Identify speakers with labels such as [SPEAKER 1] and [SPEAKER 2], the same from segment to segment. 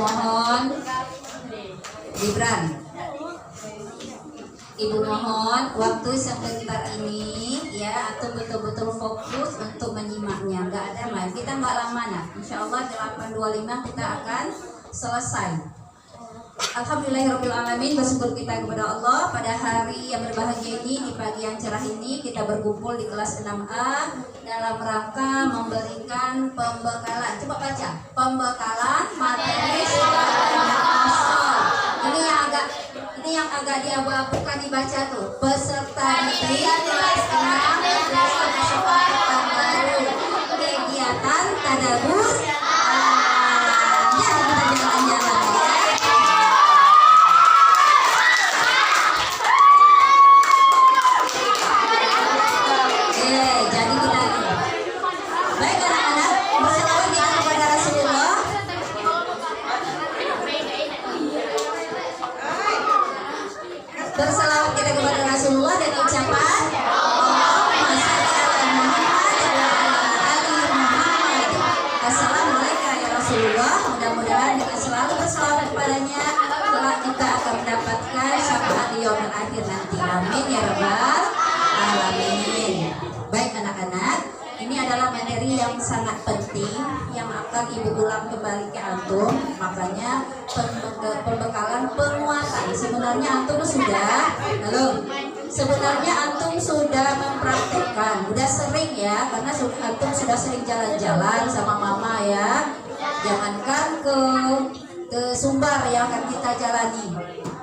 [SPEAKER 1] mohon Gibran. Ibu mohon waktu sebentar ini ya, atau betul-betul fokus untuk menyimaknya. Nggak ada main, kita nggak lama nah. Insya Allah 8.25 kita akan selesai. Alhamdulillahirrahmanirrahim. Bersyukur kita kepada Allah pada hari yang berbahagia ini, di pagi yang cerah ini kita berkumpul di kelas 6A dalam rangka memberikan pembekalan. Coba baca, pembekalan materi sholat Jumat Qashar. Ini yang agak diabu-abukan dibaca tuh. Peserta didik kelas 6 kelas sholat terbaru kegiatan tadabbur. Berselawat kita kepada Rasulullah dan ucapan Allahumma shalli ala Muhammad wa ala ali Muhammad. Assalamualaikum ya Rasulullah. Mudah-mudahan dengan selalu berselawat kepadanya kelak kita akan mendapatkan syafaat di yaumil akhir nanti. Amin ya rabbal alamin. Baik anak-anak, ini adalah materi yang sangat penting yang akan ibu ulang kembali ke antum. Makanya pembekalan penguatan. Sebenarnya antum sudah mempraktekkan, udah sering ya, karena antum sudah sering jalan-jalan sama mama ya. Jangankan ke Sumbar yang akan kita jalani,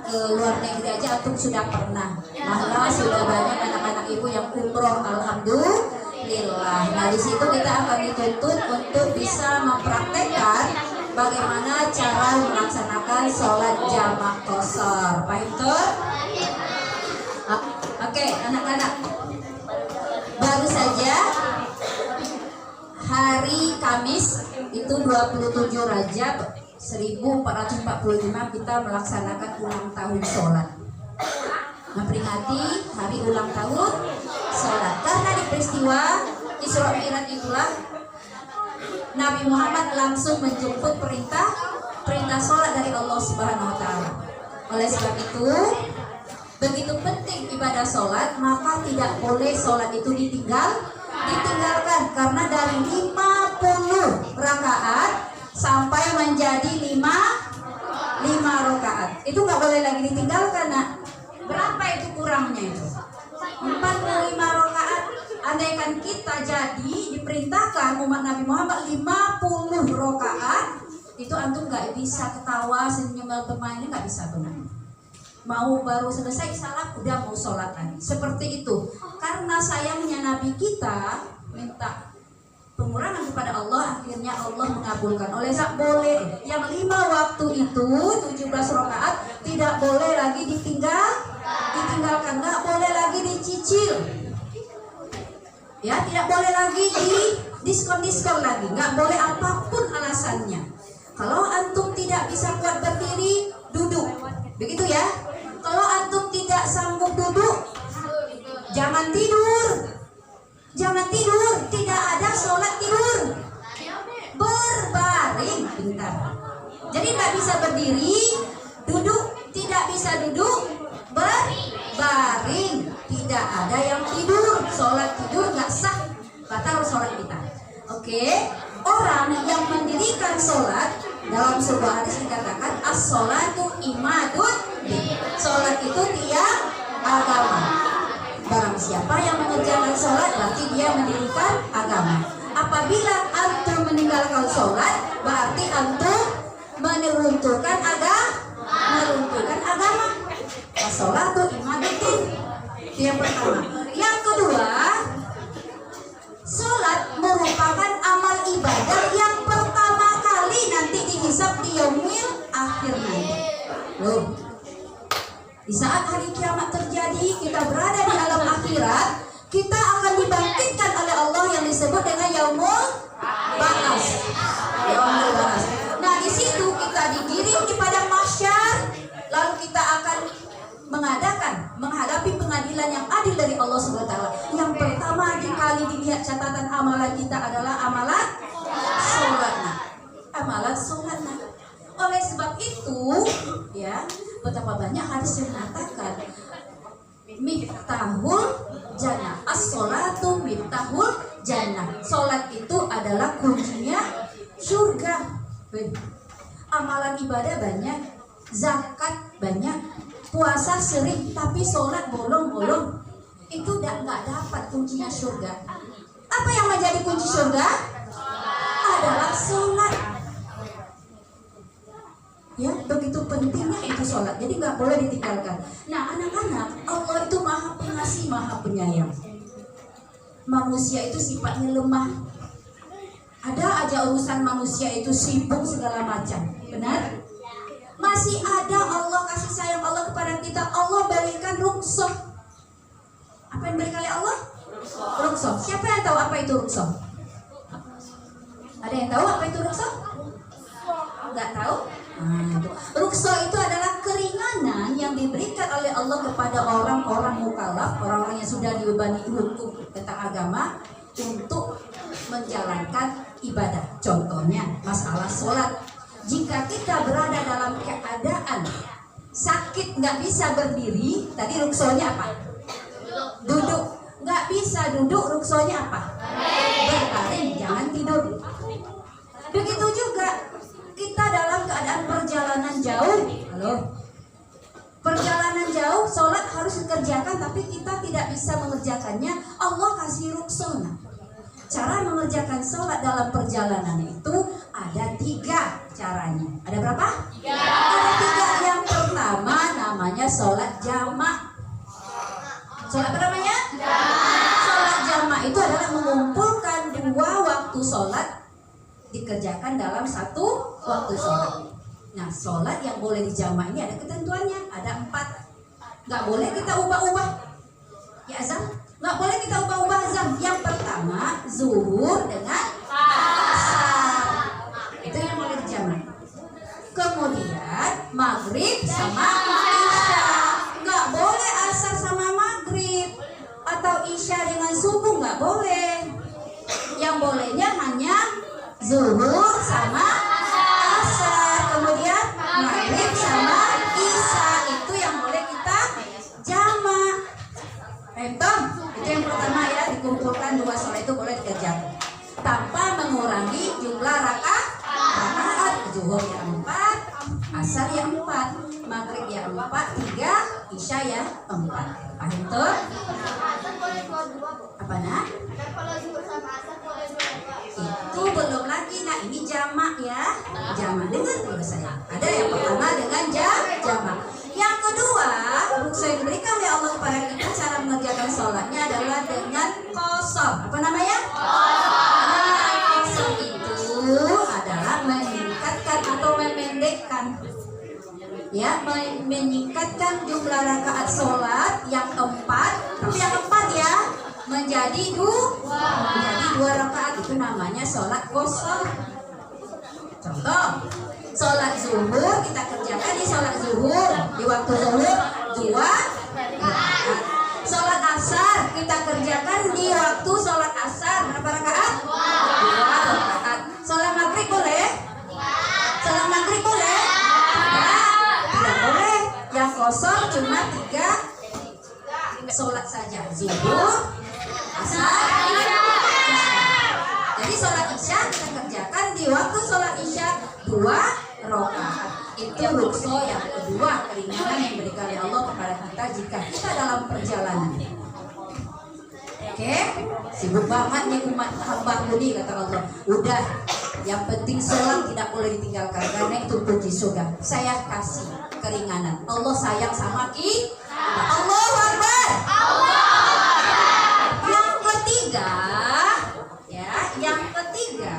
[SPEAKER 1] ke luar negeri aja antum sudah pernah. Malah sudah banyak anak-anak ibu yang umroh, alhamdulillah. Nah di situ kita akan dituntut untuk bisa mempraktekkan bagaimana cara melaksanakan sholat jamak qashar. Paham tuh? Oke, anak-anak, baru saja hari Kamis itu 27 Rajab 1445 kita melaksanakan ulang tahun sholat, memperingati hari ulang tahun sholat. Karena di peristiwa Isra Mi'raj itulah Nabi Muhammad langsung menjemput perintah sholat dari Allah Subhanahu wa Ta'ala. Oleh sebab itu, begitu penting ibadah sholat, maka tidak boleh sholat itu ditinggalkan. Karena dari 50 rakaat sampai menjadi 5 rakaat itu nggak boleh lagi ditinggalkan. Nah, berapa itu kurangnya itu? 45 rakaat. Andaikan kita jadi diperintahkan umat Nabi Muhammad 50 rakaat, itu antum nggak bisa ketawa, senyum, bermain, nggak bisa benar. Mau baru selesai salat udah mau sholat lagi. Seperti itu. Karena sayangnya Nabi kita minta pengurangan kepada Allah, akhirnya Allah mengabulkan. Oleh sebab boleh yang 5 waktu itu 17 rakaat tidak boleh lagi ditinggalkan, nggak boleh lagi dicicil. Ya, tidak boleh lagi di diskon lagi, nggak boleh apapun alasannya. Kalau antum tidak bisa kuat berdiri, duduk, begitu ya. Kalau antum tidak sanggup duduk, jangan tidur, tidak ada sholat tidur, berbaring bentar. Jadi nggak bisa berdiri, duduk, tidak bisa duduk, berbaring, tidak ada yang tidur. Sholat tidur nggak sah, batal sholat kita. Oke, orang yang mendirikan sholat dalam sebuah hadis dikatakan as-sholatu imadun, sholat itu tiang agama. Barang siapa yang mengerjakan sholat berarti dia mendirikan agama. Apabila antum meninggalkan sholat berarti antum meruntuhkan agama. As-sholatu imadun, itu yang pertama. Yang kedua, sholat merupakan amal ibadah yang pertama kali nanti dihisab di yaumil akhir nanti. Loh, di saat hari kiamat terjadi, kita berada di alam akhirat, kita akan dibangkitkan oleh Allah yang disebut dengan yaumul ba'ats. Nah, di situ kita digiring di padang mahsyar, lalu kita akan menghadapi pengadilan yang adil dari Allah Subhanahu wa Ta'ala. Yang pertama kali dilihat catatan amalan kita adalah amalan sholat. Oleh sebab itu ya, betapa banyak hadis yang mengatakan miftahul jannah, as-sholatu miftahul jannah. Sholat itu adalah kuncinya surga. Amalan ibadah banyak, zakat banyak, puasa sering, tapi sholat bolong-bolong, itu nggak dapat kuncinya surga. Apa yang menjadi kunci surga? Adalah sholat. Ya, begitu pentingnya itu sholat, jadi nggak boleh ditinggalkan. Nah, anak-anak, Allah itu maha pengasih, maha penyayang. Manusia itu sifatnya lemah. Ada aja urusan manusia itu sibuk segala macam, benar? Masih ada Allah kasih sayang Allah kepada kita. Allah berikan rukhsah. Apa yang diberikan oleh Allah? Rukhsah. Siapa yang tahu apa itu rukhsah? Ada yang tahu apa itu rukhsah? Nggak tahu? Rukhsah itu adalah keringanan yang diberikan oleh Allah kepada orang-orang mukallaf, orang-orang yang sudah dibebani hukum tentang agama untuk menjalankan ibadah. Contohnya masalah sholat. Jika kita berada dalam keadaan sakit, nggak bisa berdiri, tadi rukhsahnya apa? Duduk. Nggak bisa duduk, rukhsahnya apa? Berbaring, jangan tidur. Begitu juga kita dalam keadaan perjalanan jauh. Halo, perjalanan jauh, sholat harus dikerjakan, tapi kita tidak bisa mengerjakannya. Allah kasih rukhsah. Cara mengerjakan sholat dalam perjalanan itu ada 3 caranya. Ada berapa? 3. Ada 3. Yang pertama namanya sholat jamak. Sholat apa namanya? Jamak. Sholat jamak itu adalah mengumpulkan 2 waktu sholat dikerjakan dalam 1 waktu sholat. Nah, sholat yang boleh dijamak ini ada ketentuannya, ada 4. Nggak boleh kita ubah-ubah. Ya azan, nggak boleh kita ubah-ubah azan. Yang pertama zuhur dengan asar, itu yang boleh dijamak. Kemudian maghrib sama isya, nggak boleh asar sama maghrib, atau isya dengan subuh nggak boleh. Yang bolehnya hanya zuhur sama asar, kemudian maghrib sama isya, itu yang boleh kita jamak. Entah, itu yang pertama ya, dikumpulkan 2 sholat itu boleh dikerjakan tanpa mengurangi jumlah rakaat. Zuhur ya 4, asar ya 4, maghrib ya 4, 3, isya ya 4. Paham tuh? Apa nak? Itu belum lagi. Nah, ini jamak ya. Jamak, dengar dulu saya. Ada yang pertama dengan jamak. Yang kedua, rukhsah yang diberikan oleh Allah kepada kita cara mengerjakan sholatnya adalah dengan qasar. Apa namanya? Qasar itu adalah meningkatkan atau memendekkan, ya, meningkatkan jumlah rakaat sholat yang 4, tapi yang 4 ya menjadi 2 rakaat, itu namanya sholat qasar. Contoh, sholat zuhur kita kerjakan di sholat zuhur, di waktu zuhur 2 rakaat. Sholat asar kita kerjakan di waktu sholat asar, berapa rakaat? 2 rakaat. Sholat maghrib boleh? Sholat maghrib boleh? Tidak boleh. Yang kosong cuma 3 sholat saja, zuhur, asar, isya. Jadi sholat isya kita kerjakan di waktu sholat isya 2 rakaat. Itu rukhsah yang kedua, keringanan yang diberikan oleh Allah kepada kita jika kita dalam perjalanan. Oke, sibuk banget nih umat hamba ini, kata Allah. Udah, yang penting sholat tidak boleh ditinggalkan karena itu kunci surga. Saya kasih keringanan. Allah sayang sama kita. Allahu Akbar. Yang ketiga, ya, yang ketiga,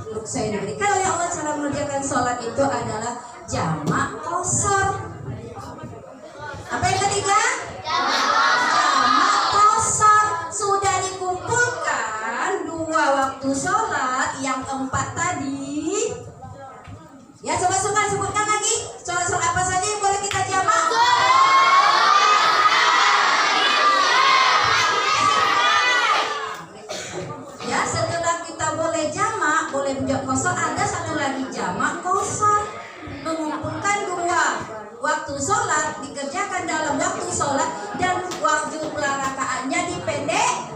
[SPEAKER 1] rukhsah yang diberikan oleh Allah cara mengerjakan sholat itu adalah jamak qasar. Apa yang ketiga? Jamak qasar. Sudah dikumpulkan 2 waktu sholat yang 4 tadi. Ya, coba sebutkan lagi. Sholat apa saja yang boleh kita jamak? Ya, setelah kita boleh jamak, boleh menjawab qasar, ada satu lagi jamak qasar, mengumpulkan sholat dikerjakan dalam waktu sholat dan waktu jumlah rakaatnya dipendekkan.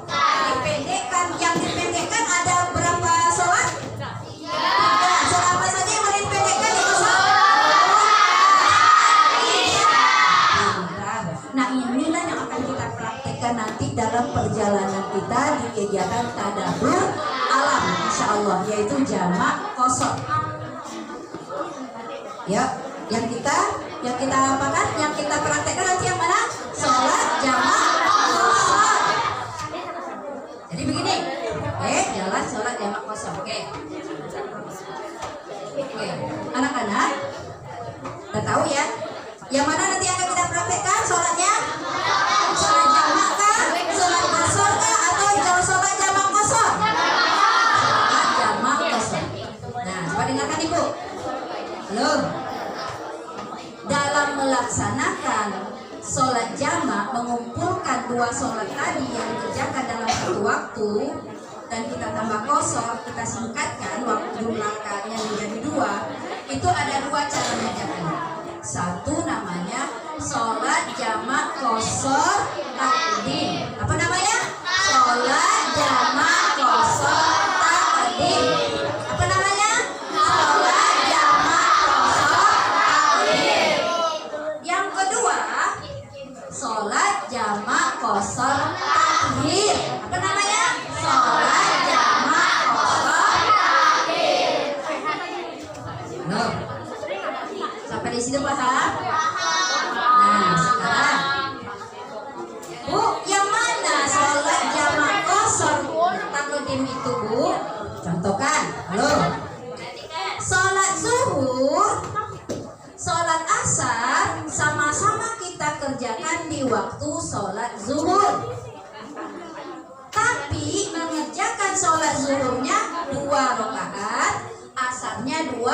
[SPEAKER 1] Yang dipendekkan ada berapa sholat? Nah, sholat apa saja yang boleh dipendekkan itu sholat? Nah, inilah yang akan kita praktekkan nanti dalam perjalanan kita di kegiatan tadabbur alam, insya Allah, yaitu jamak qashar. Ya, yang kita apakan? Yang kita praktekkan nanti yang mana? Sholat jamak qashar. Jadi begini, jalan sholat jamak qashar. Oke, anak-anak, udah tahu ya? Yang mana nanti akan kita praktekkan sholatnya? Sholat jamak kah? Sholat qashar kah? Atau sholat jamak qashar? Sholat jamak qashar. Nah, coba dengarkan Ibu. Belum? Dalam melaksanakan sholat jamak, mengumpulkan dua sholat tadi yang dikerjakan dalam satu waktu, dan kita tambah qashar, kita singkatkan waktu jumlah rakaatnya menjadi 2. Itu ada 2 cara mengerjakannya. Satu namanya sholat jamak qashar takdim. Apa namanya? Sholat jamak qashar takdim. Apa namanya? Sholat jamak qashar takdim. Yang kedua, sholat jamak qashar takhir. Apa namanya? Sholat jamak qashar takhir. Sampai di situ paham? Nah, sekarang Bu, yang mana sholat jamak qashar takdim itu, Bu? Contohkan. Halo. Sholat zuhur, sholat asar sama-sama kita kerjakan di waktu sholat zuhur. Tapi mengerjakan sholat zuhurnya 2 rakaat, asarnya 2.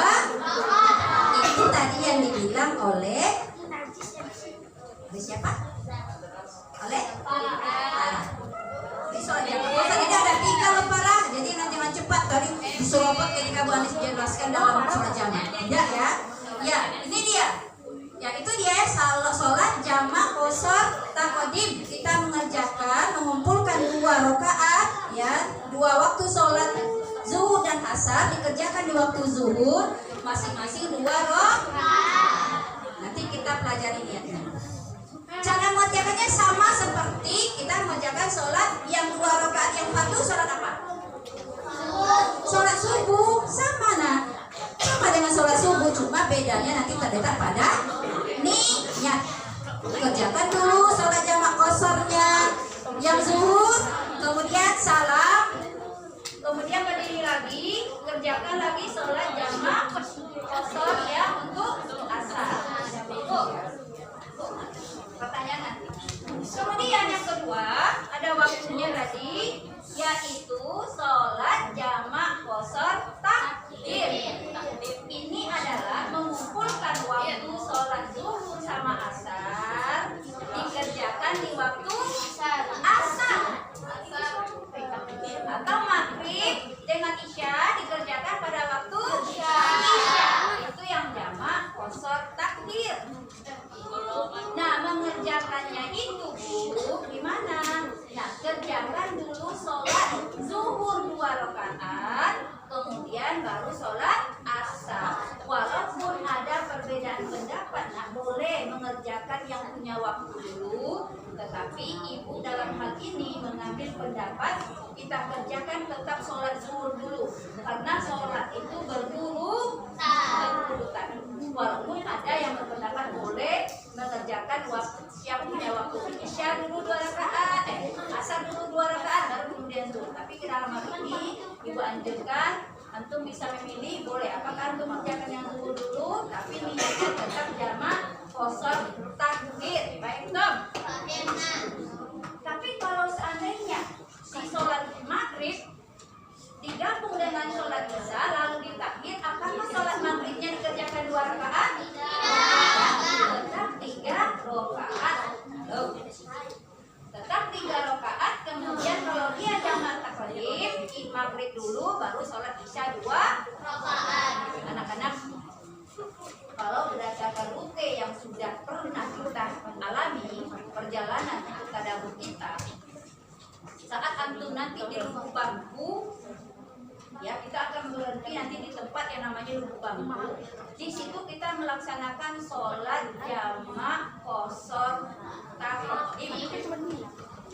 [SPEAKER 1] Itu tadi yang dibilang oleh siapa? Oleh di sholat jamak qashar ini ada 3 lembaran. Jadi nanti jangan cepat tadi disuruh ketika Bu Anis jelaskan dalam sholat jamak. Tidak ya? Ya, ini dia. Ya, itu dia sholat jamak qashar takdim. Kita mengumpulkan 2 rakaat, ya, 2 waktu sholat zuhur dan asar dikerjakan di waktu zuhur, masing-masing 2 rakaat. Nanti kita pelajari niatnya. Cara mengerjakannya sama seperti kita mengerjakan sholat yang 2 rakaat yang fardu. Sholat apa? Sholat subuh. Sama, nah, sama dengan sholat subuh, cuma bedanya nanti terletak pada niat. Kerjakan dulu sholat jamak qasharnya yang zuhur, kemudian salam, kemudian berdiri lagi, kerjakan lagi sholat jamak qashar ya untuk asar. Pertanyaan. Kemudian yang kedua ada waktunya tadi, yaitu sholat jamak qashar takdim. Ini adalah mengumpulkan waktu sholat zuhur sama asar dikerjakan di waktu asar, atau maghrib dengan isya dikerjakan pada waktu isya. Itu yang jamak qashar takdim. Nah, mengerjakannya itu, Bu, gimana? Nah, kerjakan dulu sholat zuhur 2 rakaat, kemudian baru sholat asar. Walaupun ada perbedaan pendapat, nah, boleh mengerjakan yang punya waktu dulu, tetapi Ibu dalam hal ini mengambil pendapat kita kerjakan tetap sholat zuhur dulu, karena sholat itu berurutan. Walaupun ada yang berpendapat boleh mengerjakan waktu yang punya waktu isya dulu 2 rakaat, asar dulu 2 rakaat, baru kemudian zuhur. Tapi dalam hal ini Ibu anjurkan antum bisa memilih, boleh apakah antum mengerjakan yang zuhur dulu, tapi niatnya tetap jamak qashar takdim. Baik, Tom? Tapi kalau seandainya si sholat maghrib digabung dengan sholat isya lalu ditakbir, apakah sholat maghribnya dikerjakan 2 rakaat? Tetap 3 rakaat. Tetap 3 rakaat. Kemudian kalau dia jamak takdim, maghrib dulu baru sholat isya 2 rakaat. Anak-anak, kalau berdasarkan rute yang sudah pernah antum nanti di lubuk bangku, ya kita akan berhenti nanti di tempat yang namanya lubuk bangku. Di situ kita melaksanakan sholat jamak qashar taqdim.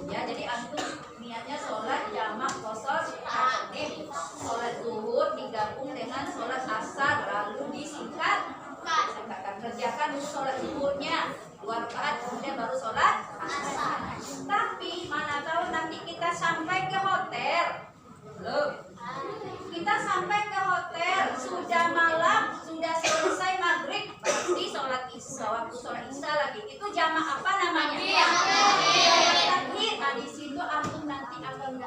[SPEAKER 1] Ya, jadi antum niatnya sholat jamak qashar taqdim. Sholat zuhur digabung dengan sholat asar lalu disingkat. Kerjakan dulu sholat zuhurnya 2 rakaat, kemudian baru sholat asar. Tapi mana tahu nanti kita sampai ke hotel. Loh, kita sampai ke hotel sudah malam, sudah selesai maghrib, berarti sholat isya, waktu sholat isya lagi. Itu jamak apa namanya? Takbir. Nah, di situ antum nanti akan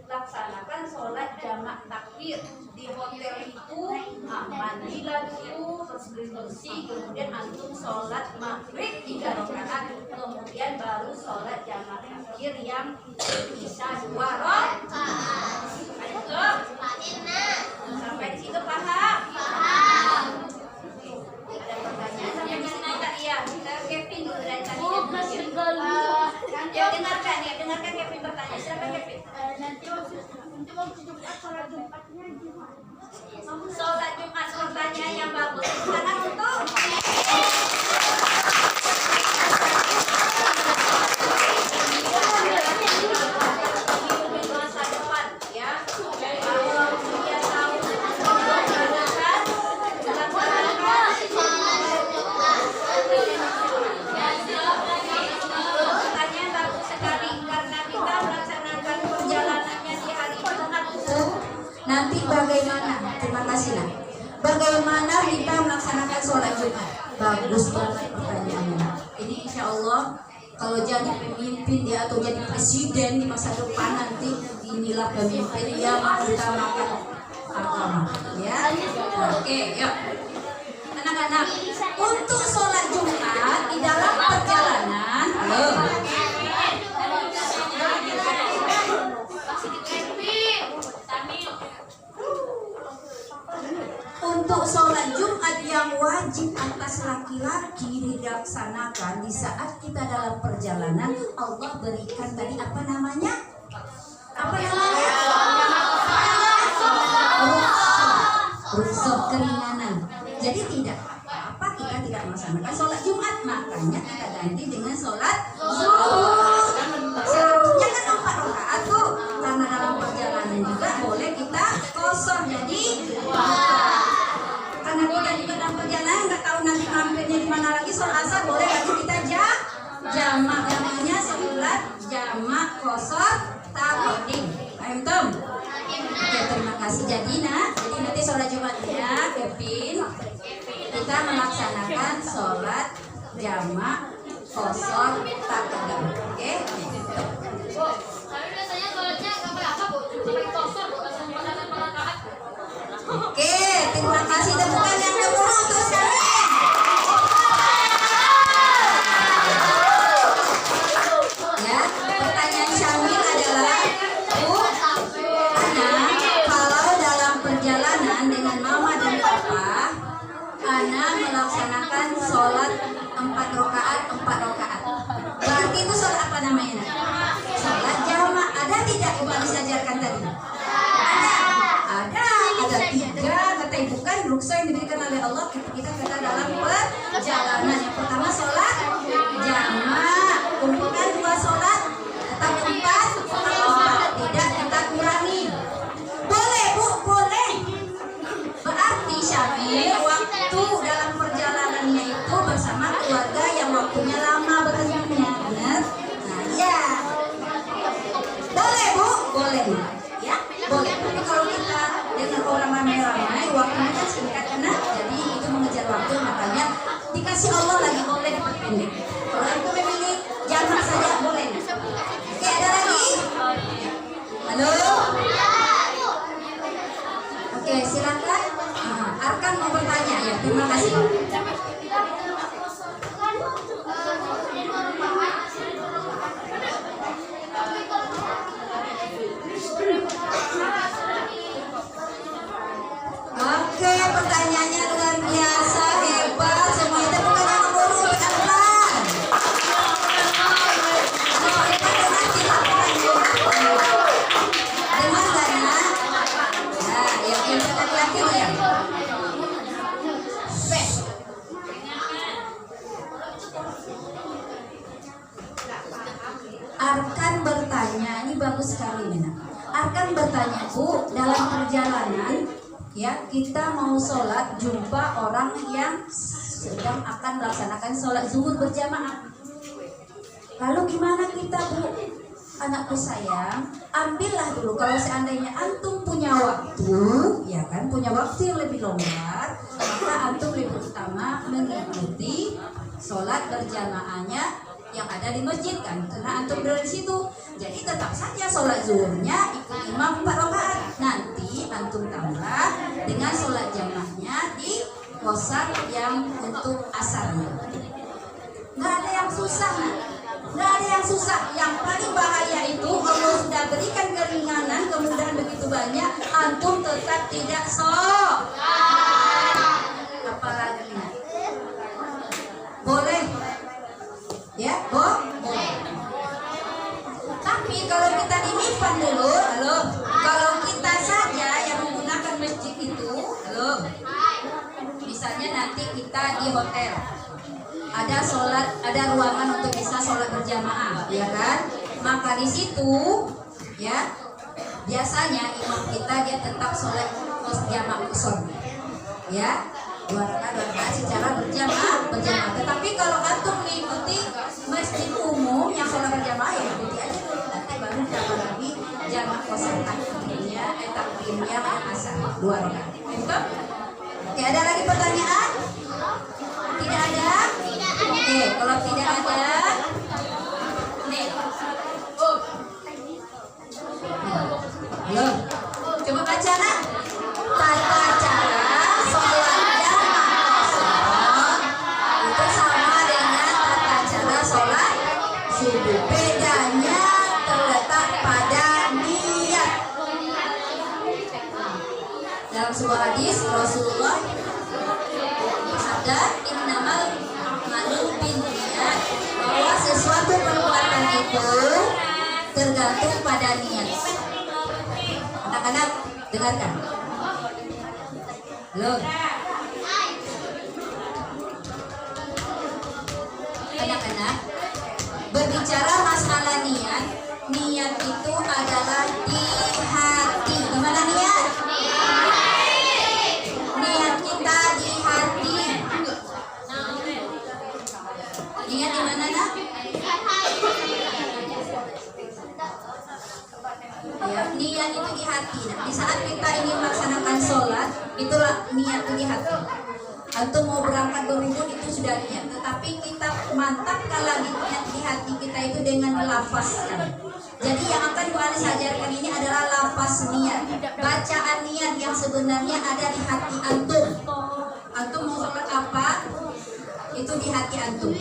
[SPEAKER 1] laksanakan sholat jamak takbir di hotel itu. Mandi dulu, terus bersih, kemudian antum sholat maghrib 3 rakaat, kemudian baru sholat jamak takbir yang isya 2 rakaat. Sampai di situ paham? Paham. Ada pertanyaan sampai di sini enggak? Iya, kita Kevin dulu dari tadi. Ya dengarkan Kevin bertanya. Silakan Kevin.
[SPEAKER 2] Nanti waktu Jumat sholat Jumatnya gimana?
[SPEAKER 1] Sholat Jumat pertanyaan yang bagus. Karena untuk masa depan, ya. Kalau dia tahu pertanyaan bagus sekali karena kita melaksanakan perjalanannya di hari Jumat itu nanti bagaimana? Terima kasih nak. Bagaimana kita melaksanakan sholat Jumat? Bagus banget pertanyaannya. Ini insya Allah kalau jadi pemimpin dia atau jadi presiden di masa depan nanti, inilah pemimpin yang mengutamakan agama. Ya, oke, yuk. Anak-anak, untuk sholat Jumat di dalam perjalanan, untuk sholat Jumat yang wajib atas laki-laki dilaksanakan di saat kita dalam perjalanan, Allah berikan tadi apa namanya? Apa namanya? Rukhsah, keringanan. Jadi tidak apa-apa kita tidak melaksanakan sholat Jumat, makanya kita ganti dengan sholat zuhur. Syaratnya kan 4 rakaat tuh, karena dalam perjalanan juga boleh kita qashar jadi 4. Karena kita juga dalam perjalanan nggak tahu nanti mampirnya di mana lagi, sholat asar boleh lagi kita jamak, namanya sholat jamak qashar taqdim. Paham Tom? Oke, terima kasih. Jadi nanti sholat Jumatnya Kevin kita melaksanakan sholat jamak qashar taqdim. Oke?
[SPEAKER 2] Bu, tapi biasanya sholatnya sampai apa bu? Sampai qashar bu, sampai rakaat.
[SPEAKER 1] Oke, terima kasih. Tepukan yang gemuruh untuk sekalian. Ya, pertanyaan Syamil adalah, Bu, Ana, kalau dalam perjalanan dengan mama dan papa, Ana melaksanakan sholat 4 rakaat. Berarti itu sholat apa namanya? Sholat jamak. Ada tidak Ibu Alisa ajarkan tadi? Ada 3 kata bukan rukhsah yang diberikan oleh Allah ketika kita dalam perjalanan. Yang pertama sholat jamak, kumpulkan 2 sholat, tetap 4, tidak kita kurangi. Boleh Bu, boleh. Berarti Syamil waktu dalam perjalanannya itu bersama keluarga yang waktunya lama berhentinya, benar? Nah ya, boleh Bu, boleh ya, boleh. Tapi kalau kita dengan orang ramai-ramai, waktunya kan singkat karena jadi itu mengejar waktu, makanya dikasih Allah lagi boleh diperpendek. Kalau aku memilih jamak saja boleh. Oke, ada lagi? Halo? Oke, silakan. Arkan mau bertanya ya. Terima kasih. Oke, pertanyaannya luar biasa, hebat. Semua itu bukan yang nomor urut Arkan. Hebat dengan tidak pertanyaan. Arkan bertanya, ini bagus sekali nih. Arkan bertanya, Bu, dalam perjalanan ya kita mau sholat jumpa orang yang sedang akan melaksanakan sholat zuhur berjamaah. Lalu gimana kita, Bu? Anakku sayang, ambillah dulu kalau seandainya antum punya waktu, ya kan, punya waktu yang lebih longgar, maka antum lebih utama mengikuti sholat berjamaahnya yang ada di masjid kan, karena antum berada di situ. Jadi tetap saja sholat zuhurnya ikut imam 4 rakaat. Nanti antum tambah dengan sholat jamaahnya di kosan yang untuk asarnya. Nggak ada yang susah, nah. Nggak ada yang susah. Yang paling bahaya itu Allah sudah berikan keringanan, kemudahan begitu banyak, antum tetap tidak sholat. Apalagi boleh ya, boleh. Tapi kalau kita di Mifan dulu, halo, kalau kita saja yang menggunakan masjid itu, halo, misalnya nanti kita di hotel, ada sholat, ada ruangan untuk bisa sholat berjamaah, ya kan? Maka di situ, ya, biasanya imam kita dia tetap sholat jamaah qasar, ya, 2 rakaat secara berjamaah. Tetapi kalau antum mengikuti masjid umum yang sholat berjamaah, ya ikuti aja dulu, nanti baru tambah lagi jamaah qasar takbirnya, yang asar 2 rakaat. Betul? Oke, ada lagi pertanyaan? Tidak ada? Oke, kalau tidak ada, nih. Halo, coba baca nak. Tata cara sholat jamaah qasar itu sama dengan tata cara sholat subuh. Bedanya terletak pada niat. Dalam sebuah hadis Rasulullah bersabda, innamal a'malu binniyat, bahwa sesuatu perbuatan itu tergantung pada niat. Anak-anak dengarkan. Halo. Anak-anak, berbicara masalah niat, niat itu adalah di hati. Gimana niat? Niat kita di hati. Niat di mana, nak? Ya, niat itu di hati. Nah, di saat kita ingin melaksanakan sholat, itulah niat itu di hati. Atau mau berangkat berwudu itu sudah niat. Tetapi kita mantapkan lagi niat di hati kita itu dengan melafazkan. Jadi yang akan Bu Anis ajarkan ini adalah lafaz niat, bacaan niat yang sebenarnya ada di hati antum. Antum mau sholat apa? Itu di hati antum.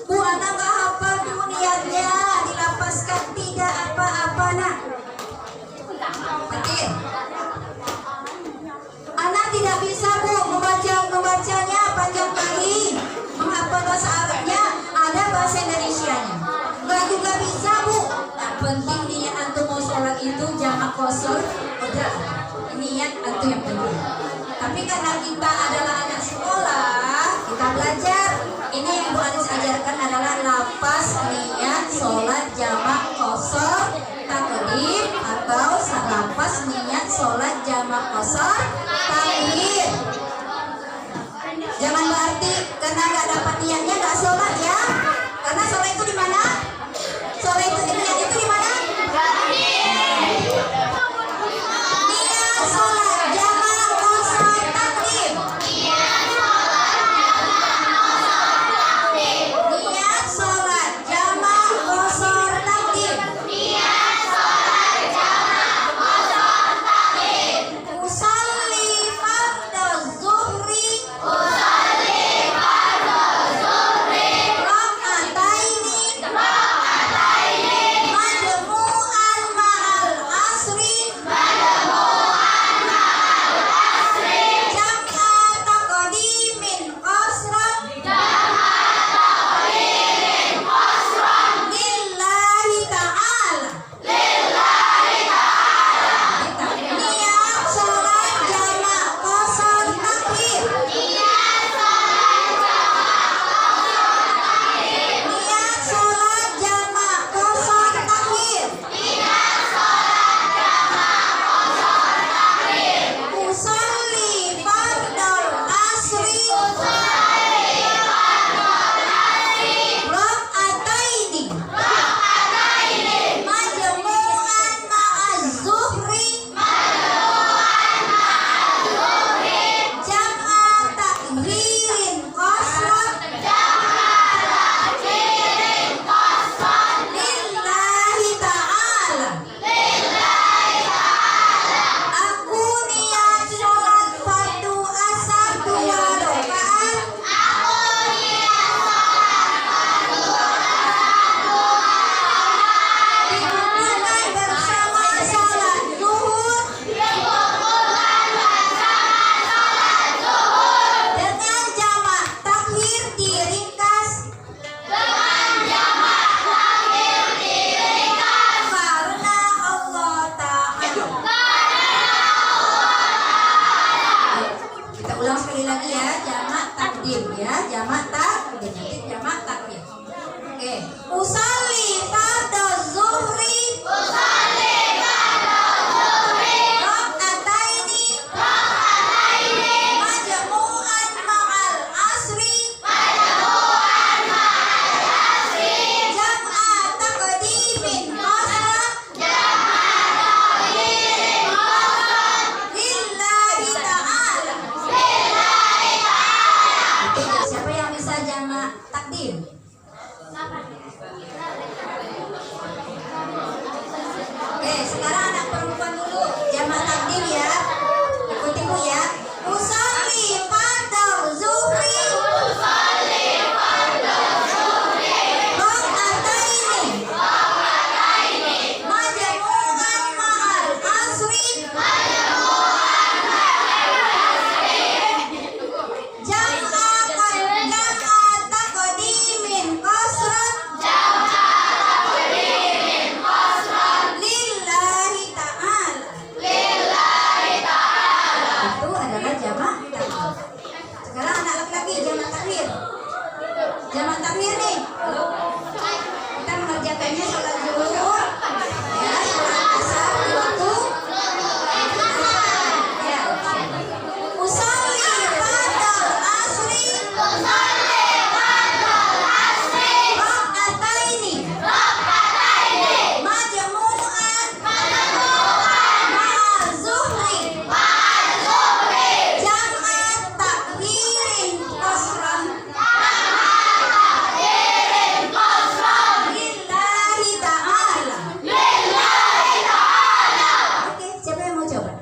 [SPEAKER 1] Bu, anak gak hafal Bu niatnya, dilafazkan. Tidak apa-apa nak. Betul. Anak tidak bisa Bu membacanya panjang kali, menghafal bahasa Arabnya, ada bahasa Indonesianya. Gak juga bisa Bu. Nah, penting niat antum mau sholat itu jamaah qasar, udah niat antum yang penting. Tapi karena kita adalah anak sekolah, kita belajar. Ini yang Bu Anis ajarkan adalah lafaz niat sholat jamaah qasar takbir, atau lafaz niat sholat jamaah qasar takbir. Jangan berarti karena nggak dapat niatnya nggak sholat ya. Karena sholat itu di mana? Sholat itu niat itu di mana? Niat sholat jamaah qasar takbir. Niat sholat jamaah qasar takbir. Usalli fardhu zuhri diringkas karena Allah Ta'ala. Kita ulang sekali lagi ya, jamak takdim ya, jamak takdim, nanti jamak takdim. Oke, usalli fardhu zuhri rak'ataini majmu'an ma'al asri jam'a taqdimin qasra lillahi ta'ala. Oke, siapa yang bisa jamak takdim? Oke, sekarang anak perempuan dulu jamak takdim ya. Ikuti Bu ya. Usalli fardhu zuhri rak'ataini majmu'an ma'al asri jam'a taqdimin qasran lillahi ta'ala. Itu adalah jamak takhir. Sekarang anak laki-laki jamak takhir. Jamak takhir nih. Kita mengerjakannya sholat zuhur, ya, sholat asar di waktu ya. Usalli fardhu asri rak'ataini majmu'an ma'al zuhri jam'a takhirin qasran lillahi ta'ala. Oke, siapa yang mau coba? Ada yang mau coba?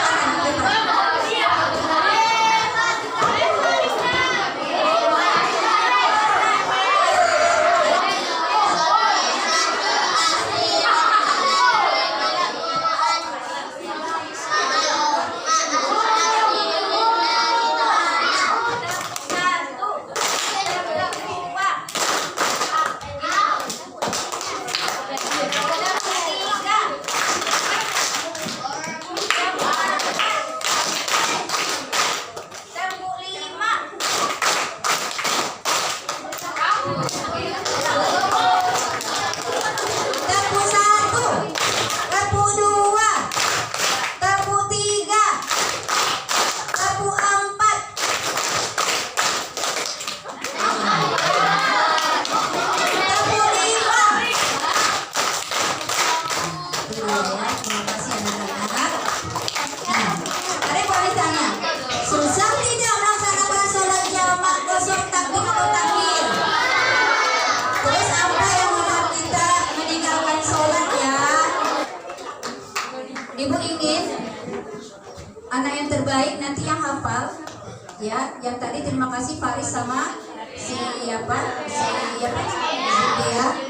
[SPEAKER 1] Silakan, bebas. Tepu 1, tepu 2, tepu 3, tepu 4, tepu 5. Terima kasih anak-anak. Nah, ada yang boleh tanya, susah tidak melaksanakan sholat jamak kosong takdim atau takhir? Terus apa yang membuat kita meninggalkan sholat ya? Ibu ingin anak yang terbaik nanti yang hafal ya. Yang tadi terima kasih Faris sama si apa? Si Dea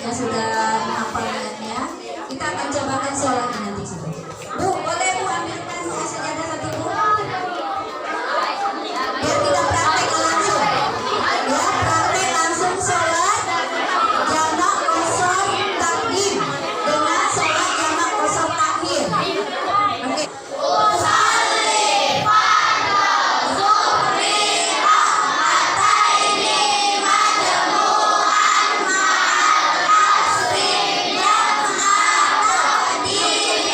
[SPEAKER 1] yang sudah menghafal niatnya. Kita akan cobakan sholatnya nanti situ. Bu, boleh Bu ambilkan sajadah satu Bu? Biar kita praktek langsung. Ya, praktek langsung sholat jamak kosong takdim dengan sholat jamak kosong takhir. Oke. Majmu'an ma'al asri jam'a taqdim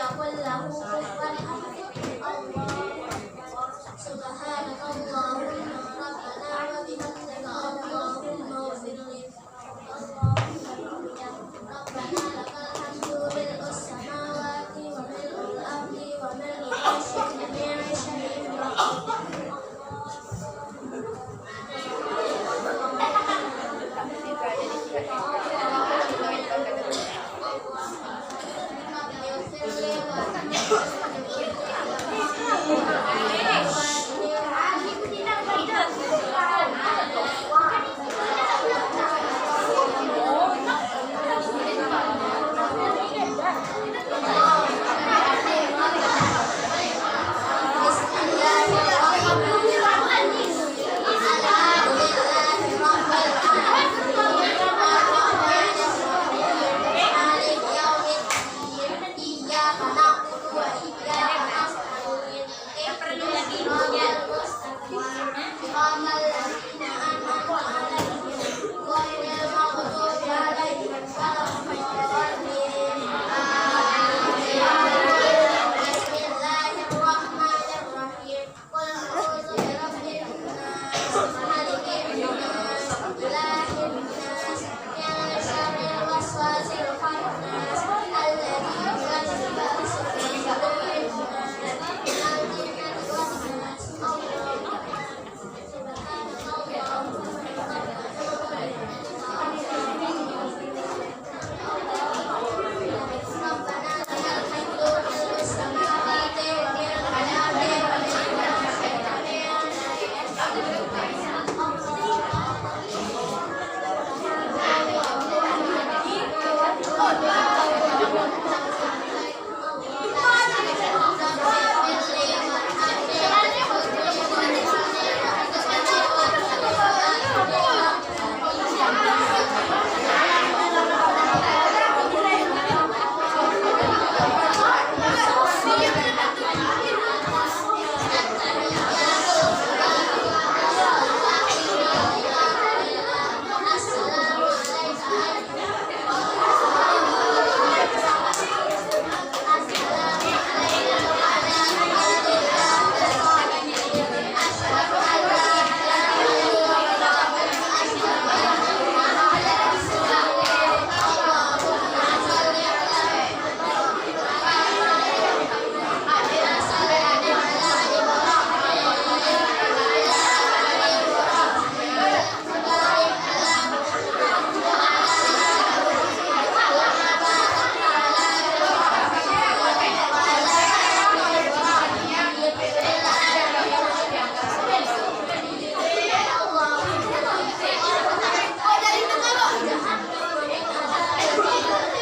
[SPEAKER 2] يكن له كفوا أحد. سبحانك اللهم ربنا وبحمدك اللهم اغفر لي. ربنا لك الحمد ملء السماوات وملء الأرض وملء ما شئت من شيء بعد.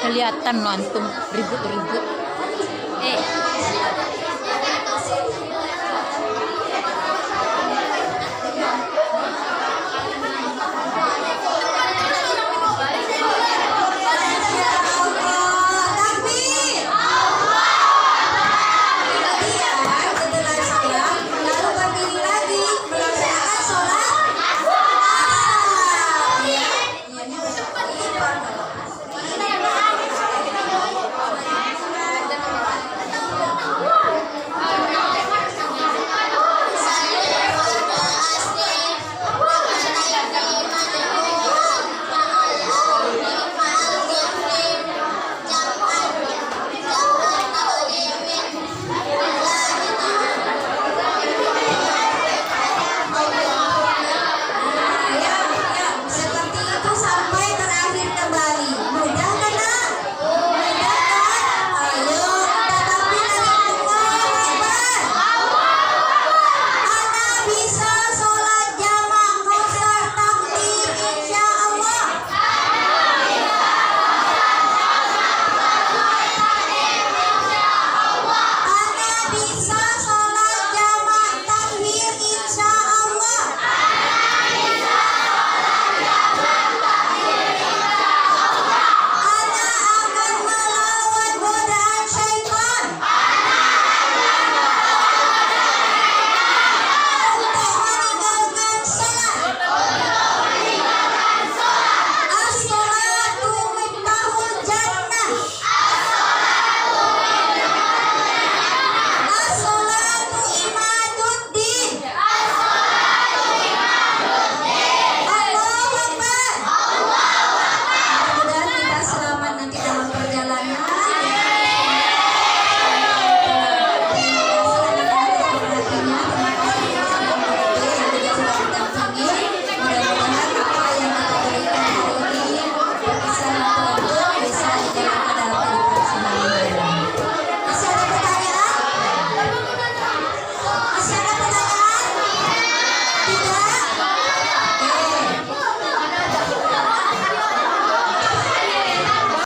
[SPEAKER 3] Kelihatan lo antum ribut-ribut.